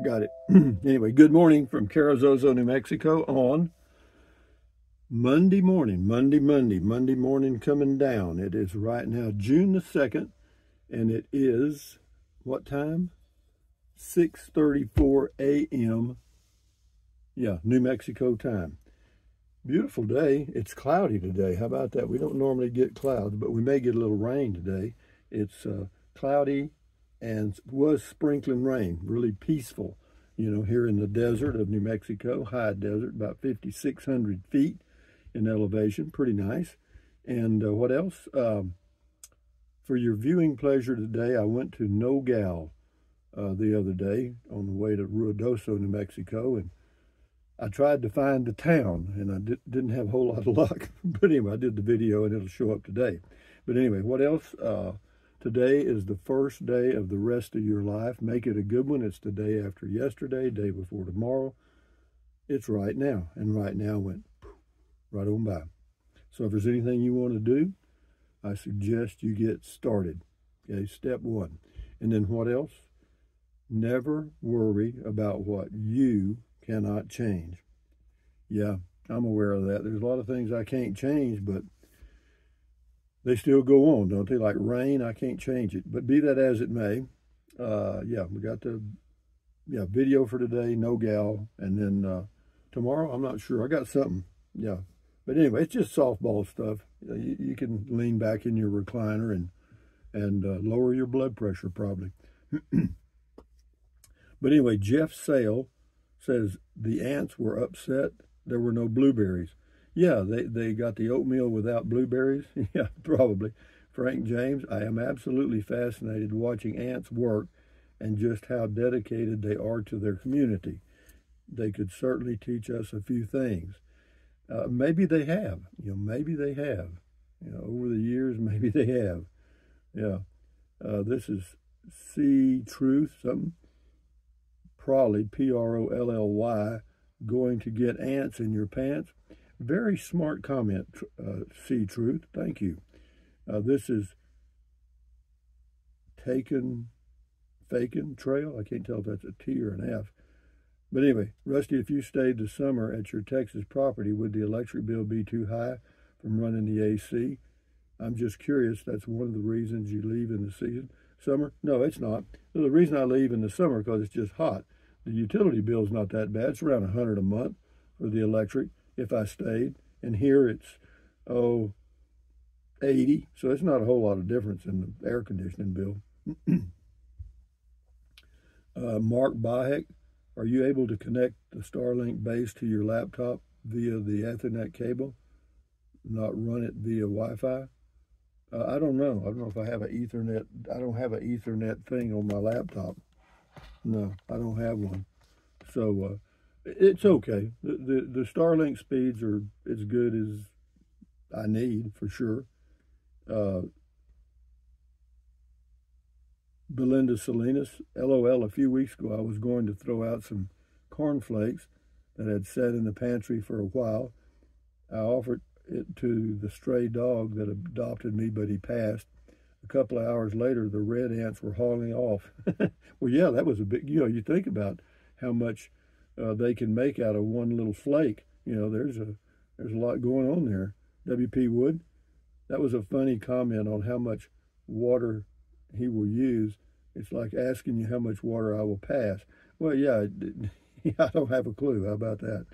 got it. Anyway, good morning from Carrizozo, New Mexico on Monday morning, Monday morning coming down. It is right now June the 2nd, and it is, what time? 6:34 a.m. Yeah, New Mexico time. Beautiful day. It's cloudy today. How about that? We don't normally get clouds, but we may get a little rain today. It's cloudy and was sprinkling rain. Really peaceful, you know, here in the desert of New Mexico, high desert, about 5,600 feet in elevation. Pretty nice. And what else? For your viewing pleasure today, I went to Nogales the other day on the way to Ruidoso, New Mexico, and I tried to find the town, and I didn't have a whole lot of luck. But anyway, I did the video, and it'll show up today. But anyway, what else? Today is the first day of the rest of your life. Make it a good one. It's the day after yesterday, day before tomorrow. It's right now, and right now went right on by. So if there's anything you want to do, I suggest you get started. Okay, step one. And then what else? Never worry about what you cannot change. Yeah, I'm aware of that. There's a lot of things I can't change, but they still go on, don't they? Like rain, I can't change it. But be that as it may, yeah, we got the video for today, Nogales, and then tomorrow, I'm not sure. I got something, yeah. But anyway, it's just softball stuff. You can lean back in your recliner and lower your blood pressure probably. But anyway, Jeff Sale says the ants were upset there were no blueberries. Yeah, they got the oatmeal without blueberries. Yeah, probably. Frank James, I am absolutely fascinated watching ants work and just how dedicated they are to their community. They could certainly teach us a few things. Maybe they have. Maybe they have. Over the years, maybe they have. Yeah. This is C Truth, something. Prolly, P-R-O-L-L-Y, going to get ants in your pants. Very smart comment, C Truth. Thank you. This is Fakin Trail. I can't tell if that's a T or an F. But anyway, Rusty, if you stayed the summer at your Texas property, would the electric bill be too high from running the AC? I'm just curious. That's one of the reasons you leave in the summer? No, it's not. The reason I leave in the summer because it's just hot. The utility bill's not that bad. It's around $100 a month for the electric if I stayed. And here it's, 80. So it's not a whole lot of difference in the air conditioning bill. Mark Bahek, are you able to connect the Starlink base to your laptop via the Ethernet cable, not run it via Wi-Fi? I don't know. I don't know if I have an Ethernet. I don't have an Ethernet thing on my laptop. No, I don't have one. So it's okay. The Starlink speeds are as good as I need for sure. Belinda Salinas, LOL, a few weeks ago I was going to throw out some cornflakes that had sat in the pantry for a while. I offered it to the stray dog that adopted me, but he passed. A couple of hours later, the red ants were hauling off. Well, yeah, that was a big, you think about how much they can make out of one little flake. There's a lot going on there. W.P. Wood, that was a funny comment on how much water he will use. It's like asking you how much water I will pass. Well, yeah, I don't have a clue. How about that?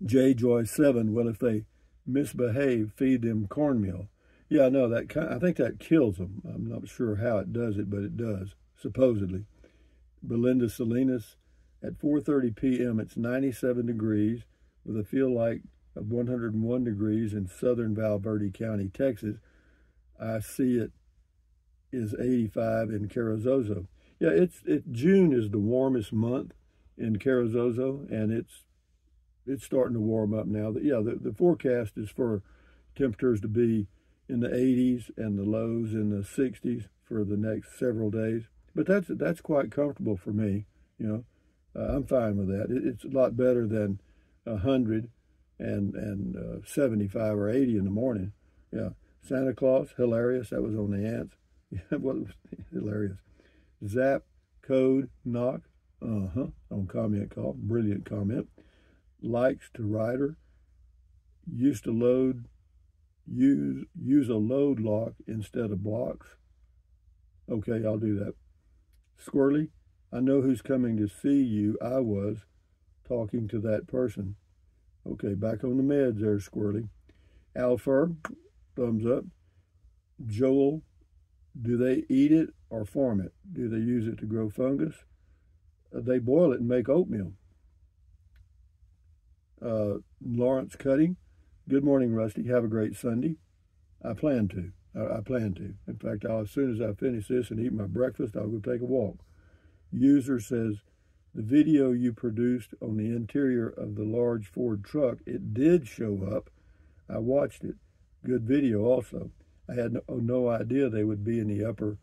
J. Joy 7, well, if they misbehave, feed them cornmeal. Yeah, no, I think that kills them. I'm not sure how it does it, but it does, supposedly. Belinda Salinas, at 4:30 p.m., it's 97 degrees with a feel like of 101 degrees in southern Val Verde County, Texas. I see it is 85 in Carrizozo. Yeah, June is the warmest month in Carrizozo, and it's starting to warm up now. Yeah, the forecast is for temperatures to be in the 80s and the lows in the 60s for the next several days. But that's quite comfortable for me. I'm fine with that. It's a lot better than 100 and 75 or 80 in the morning. Yeah, Santa Claus, hilarious. That was on the ants. Yeah, well, hilarious. Zap Code knock. On comment call. Brilliant comment. Likes to writer. Used to load. Use a load lock instead of blocks. Okay, I'll do that. Squirrely. I know who's coming to see you. I was talking to that person. Okay, back on the meds there, Squirrely. Alfer, thumbs up. Joel, do they eat it or farm it? Do they use it to grow fungus? They boil it and make oatmeal. Lawrence Cutting, good morning, Rusty. Have a great Sunday. I plan to. I plan to. In fact, as soon as I finish this and eat my breakfast, I'll go take a walk. User says, the video you produced on the interior of the large Ford truck, it did show up. I watched it. Good video also. I had no idea they would be in the upper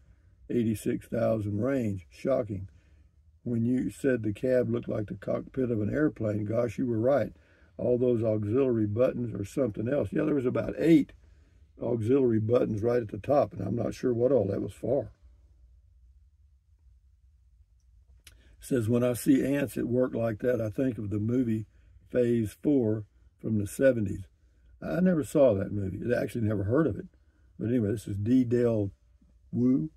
86,000 range. Shocking. When you said the cab looked like the cockpit of an airplane, gosh, you were right. All those auxiliary buttons or something else. Yeah, there was about 8 auxiliary buttons right at the top, and I'm not sure what all that was for. It says, when I see ants at work like that, I think of the movie Phase 4 from the 70s. I never saw that movie. I actually never heard of it. But anyway, this is D. Dale Wu.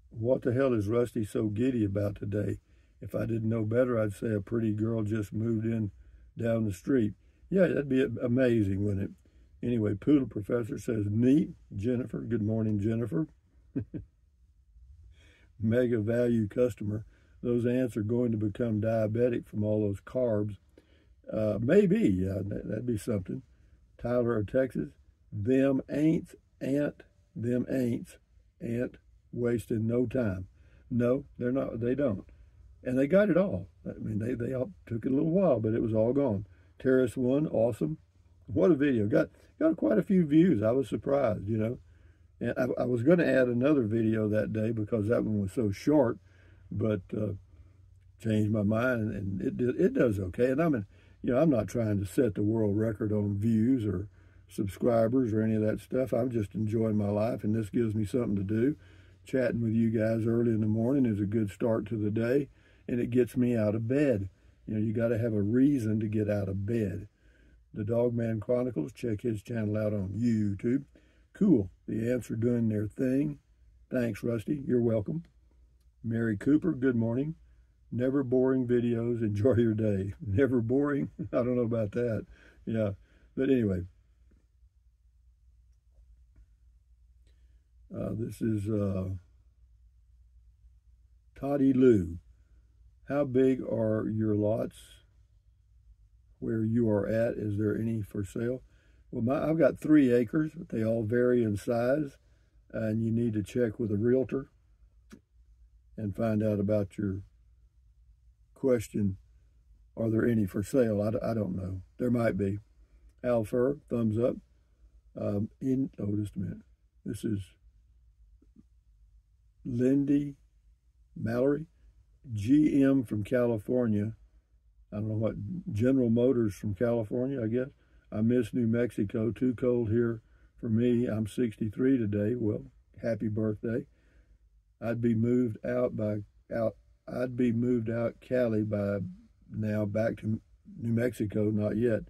What the hell is Rusty so giddy about today? If I didn't know better, I'd say a pretty girl just moved in down the street. Yeah, that'd be amazing, wouldn't it? Anyway, Poodle Professor says, neat. Jennifer, good morning, Jennifer. Mega value customer. Those ants are going to become diabetic from all those carbs. Maybe, yeah, that'd be something. Tyler of Texas. Them ain't wasting no time. No, they're not. They don't. And they got it all. I mean, they all took it a little while, but it was all gone. Terrace 1, awesome. What a video. Got quite a few views. I was surprised, you know. And I was going to add another video that day because that one was so short, but changed my mind, and it does okay. And I'm not trying to set the world record on views or subscribers or any of that stuff. I'm just enjoying my life, and this gives me something to do. Chatting with you guys early in the morning is a good start to the day, and it gets me out of bed. You know, you got to have a reason to get out of bed. The Dogman Chronicles, check his channel out on YouTube. Cool. The ants are doing their thing. Thanks, Rusty. You're welcome. Mary Cooper, good morning. Never boring videos. Enjoy your day. Never boring? I don't know about that. Yeah. But anyway. This is Toddy Lou. How big are your lots where you are at? Is there any for sale? Well, I've got 3 acres, but they all vary in size, and you need to check with a realtor and find out about your question. Are there any for sale? I don't know. There might be. Alfer, thumbs up. Just a minute. This is Lindy Mallory, GM from California. I don't know what, General Motors from California, I guess. I miss New Mexico. Too cold here for me. I'm 63 today. Well, happy birthday. I'd be moved out Cali by now, back to New Mexico, not yet.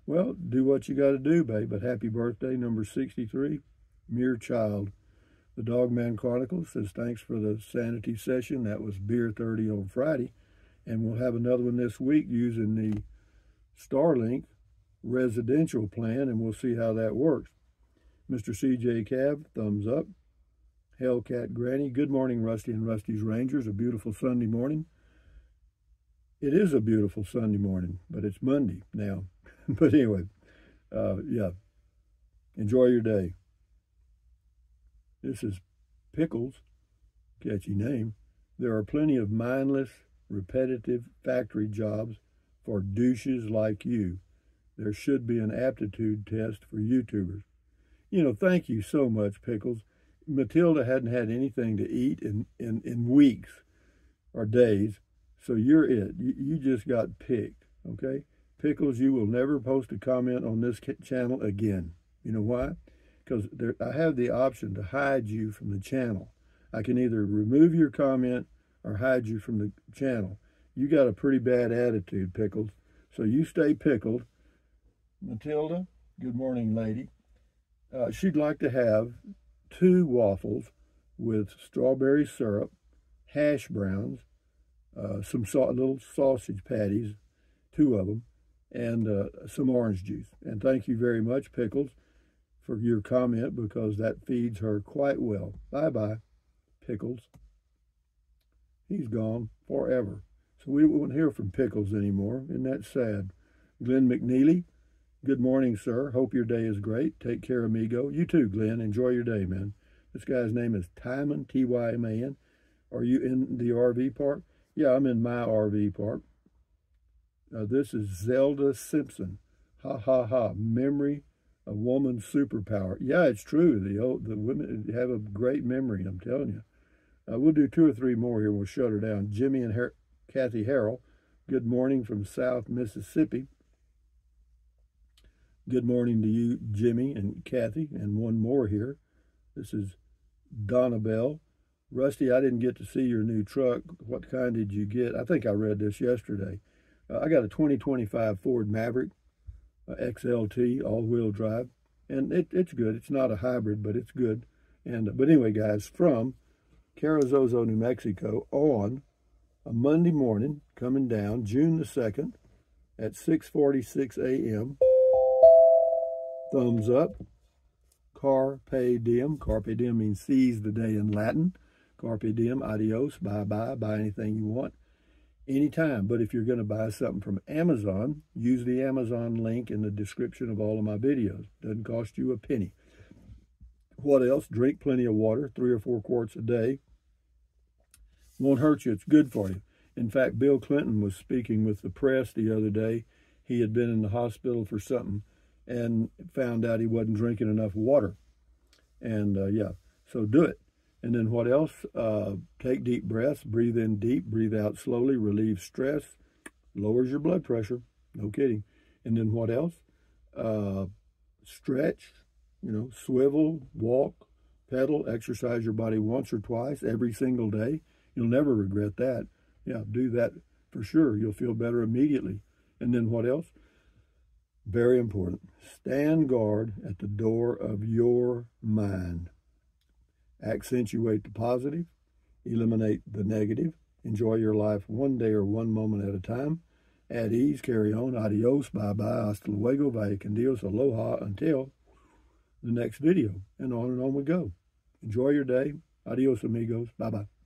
Well, do what you got to do, babe. But happy birthday, number 63, mere child. The Dogman Chronicles says, thanks for the sanity session. That was Beer 30 on Friday. And we'll have another one this week using the Starlink residential plan, and we'll see how that works. Mr. CJ Cab, thumbs up. Hellcat Granny, good morning, Rusty and Rusty's Rangers. A beautiful Sunday morning. It is a beautiful Sunday morning, but it's Monday now. But anyway, yeah. Enjoy your day. This is Pickles, catchy name. There are plenty of mindless, repetitive factory jobs for douches like you. There should be an aptitude test for YouTubers. You know, thank you so much, Pickles. Matilda hadn't had anything to eat in weeks or days, so you're it. You just got picked, okay? Pickles, you will never post a comment on this channel again. You know why? Because I have the option to hide you from the channel. I can either remove your comment or hide you from the channel. You got a pretty bad attitude, Pickles. So you stay pickled. Matilda, good morning, lady. She'd like to have 2 waffles with strawberry syrup, hash browns, some little sausage patties, 2 of them, and some orange juice. And thank you very much, Pickles, for your comment, because that feeds her quite well. Bye-bye, Pickles. He's gone forever. So we won't hear from Pickles anymore. Isn't that sad? Glenn McNeely, good morning, sir. Hope your day is great. Take care, amigo. You too, Glenn. Enjoy your day, man. This guy's name is Tyman, T-Y-M-A-N. Are you in the RV park? Yeah, I'm in my RV park. This is Zelda Simpson. Ha, ha, ha. Memory, a woman's superpower. Yeah, it's true. The women have a great memory, I'm telling you. We'll do 2 or 3 more here and we'll shut her down. Jimmy and Kathy Harrell, good morning from South Mississippi. Good morning to you, Jimmy and Kathy. And one more here. This is Donna Bell. Rusty, I didn't get to see your new truck. What kind did you get? I think I read this yesterday. I got a 2025 Ford Maverick XLT, all-wheel drive. And it's good. It's not a hybrid, but it's good. But anyway, guys, from Carrizozo, New Mexico, on a Monday morning, coming down, June the 2nd, at 6:46 a.m., thumbs up, carpe diem. Carpe diem means seize the day in Latin. Carpe diem, adios, bye-bye, buy anything you want, anytime. But if you're going to buy something from Amazon, use the Amazon link in the description of all of my videos. Doesn't cost you a penny. What else? Drink plenty of water, 3 or 4 quarts a day. Won't hurt you. It's good for you. In fact, Bill Clinton was speaking with the press the other day. He had been in the hospital for something and found out he wasn't drinking enough water. And yeah, so do it. And then what else? Take deep breaths. Breathe in deep. Breathe out slowly. Relieve stress. Lowers your blood pressure. No kidding. And then what else? Stretch. Swivel, walk, pedal, exercise your body once or twice every single day. You'll never regret that. Yeah, do that for sure. You'll feel better immediately. And then what else? Very important. Stand guard at the door of your mind. Accentuate the positive. Eliminate the negative. Enjoy your life one day or one moment at a time. At ease, carry on. Adios, bye-bye, hasta luego, vaya con Dios, aloha, until the next video, and on we go. Enjoy your day. Adios, amigos. Bye-bye.